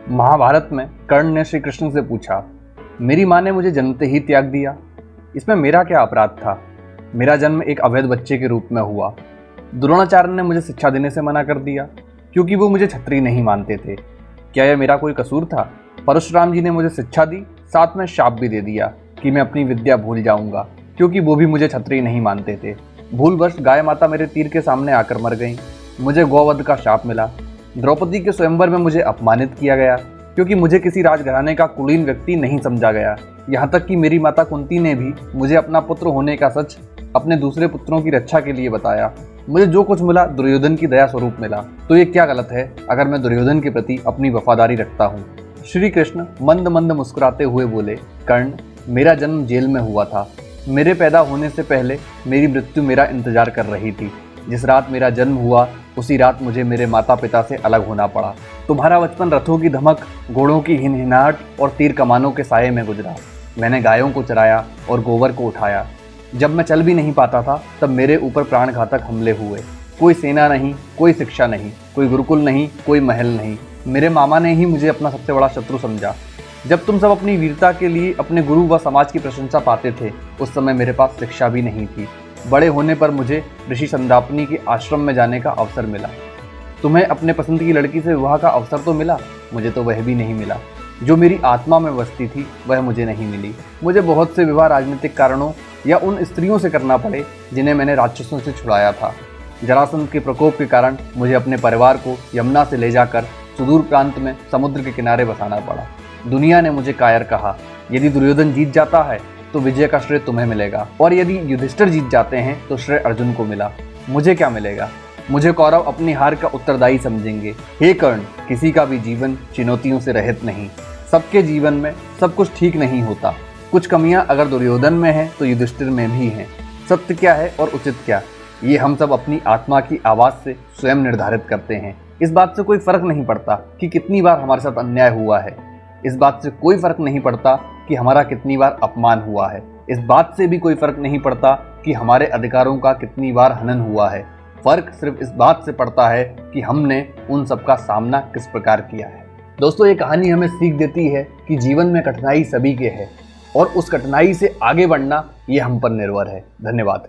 महाभारत में कर्ण ने श्री कृष्ण से पूछा, मेरी माँ ने मुझे जन्मते ही त्याग दिया, इसमें मेरा क्या अपराध था? मेरा जन्म एक अवैध बच्चे के रूप में हुआ। द्रोणाचार्य ने मुझे शिक्षा देने से मना कर दिया क्योंकि वो मुझे क्षत्रिय नहीं मानते थे। क्या यह मेरा कोई कसूर था? परशुराम जी ने मुझे शिक्षा दी, साथ में शाप भी दे दिया कि मैं अपनी विद्या भूल जाऊंगा क्योंकि वो भी मुझे क्षत्रिय नहीं मानते थे। भूलवश गाय माता मेरे तीर के सामने आकर मर गई। मुझे गौवध का शाप मिला। द्रौपदी के स्वयंवर में मुझे अपमानित किया गया क्योंकि मुझे किसी राजघराने का कुलीन व्यक्ति नहीं समझा गया। यहाँ तक कि मेरी माता कुंती ने भी मुझे अपना पुत्र होने का सच अपने दूसरे पुत्रों की रक्षा के लिए बताया। मुझे जो कुछ मिला दुर्योधन की दया स्वरूप मिला, तो ये क्या गलत है अगर मैं दुर्योधन के प्रति अपनी वफादारी रखता हूँ? श्री कृष्ण मंद मंद मुस्कुराते हुए बोले, कर्ण, मेरा जन्म जेल में हुआ था। मेरे पैदा होने से पहले मेरी मृत्यु मेरा इंतजार कर रही थी। जिस रात मेरा जन्म हुआ उसी रात मुझे मेरे माता पिता से अलग होना पड़ा। तुम्हारा बचपन रथों की धमक, घोड़ों की हिनहिनाहट और तीर कमानों के साये में गुजरा। मैंने गायों को चराया और गोबर को उठाया। जब मैं चल भी नहीं पाता था तब मेरे ऊपर प्राणघातक हमले हुए। कोई सेना नहीं, कोई शिक्षा नहीं, कोई गुरुकुल नहीं, कोई महल नहीं। मेरे मामा ने ही मुझे अपना सबसे बड़ा शत्रु समझा। जब तुम सब अपनी वीरता के लिए अपने गुरु व समाज की प्रशंसा पाते थे, उस समय मेरे पास शिक्षा भी नहीं थी। बड़े होने पर मुझे ऋषि संदापनी के आश्रम में जाने का अवसर मिला। तुम्हें अपने पसंद की लड़की से विवाह का अवसर तो मिला, मुझे तो वह भी नहीं मिला। जो मेरी आत्मा में बसती थी वह मुझे नहीं मिली। मुझे बहुत से विवाह राजनीतिक कारणों या उन स्त्रियों से करना पड़े जिन्हें मैंने राक्षसों से छुड़ाया था। जरासंध के प्रकोप के कारण मुझे अपने परिवार को यमुना से ले जाकर सुदूर प्रांत में समुद्र के किनारे बसाना पड़ा। दुनिया ने मुझे कायर कहा। यदि दुर्योधन जीत जाता है तो विजय का श्रेय तुम्हें मिलेगा, और यदि युधिष्ठिर जीत जाते हैं तो श्रेय अर्जुन को मिला। मुझे क्या मिलेगा? मुझे कौरव अपनी हार का उत्तरदायी समझेंगे। हे कर्ण, किसी का भी जीवन चुनौतियों से रहित नहीं। सबके जीवन में सब कुछ ठीक नहीं होता। कुछ कमियां अगर दुर्योधन में हैं तो युधिष्ठिर में भी हैं। सत्य क्या है और उचित क्या, ये हम सब अपनी आत्मा की आवाज़ से स्वयं निर्धारित करते हैं। इस बात से कोई फर्क नहीं पड़ता कि कितनी बार हमारे साथ अन्याय हुआ है। इस बात से कोई फर्क नहीं पड़ता कि हमारा कितनी बार अपमान हुआ है। इस बात से भी कोई फर्क नहीं पड़ता कि हमारे अधिकारों का कितनी बार हनन हुआ है। फर्क सिर्फ इस बात से पड़ता है कि हमने उन सब का सामना किस प्रकार किया है। दोस्तों, ये कहानी हमें सीख देती है कि जीवन में कठिनाई सभी के है और उस कठिनाई से आगे बढ़ना ये हम पर निर्भर है। धन्यवाद।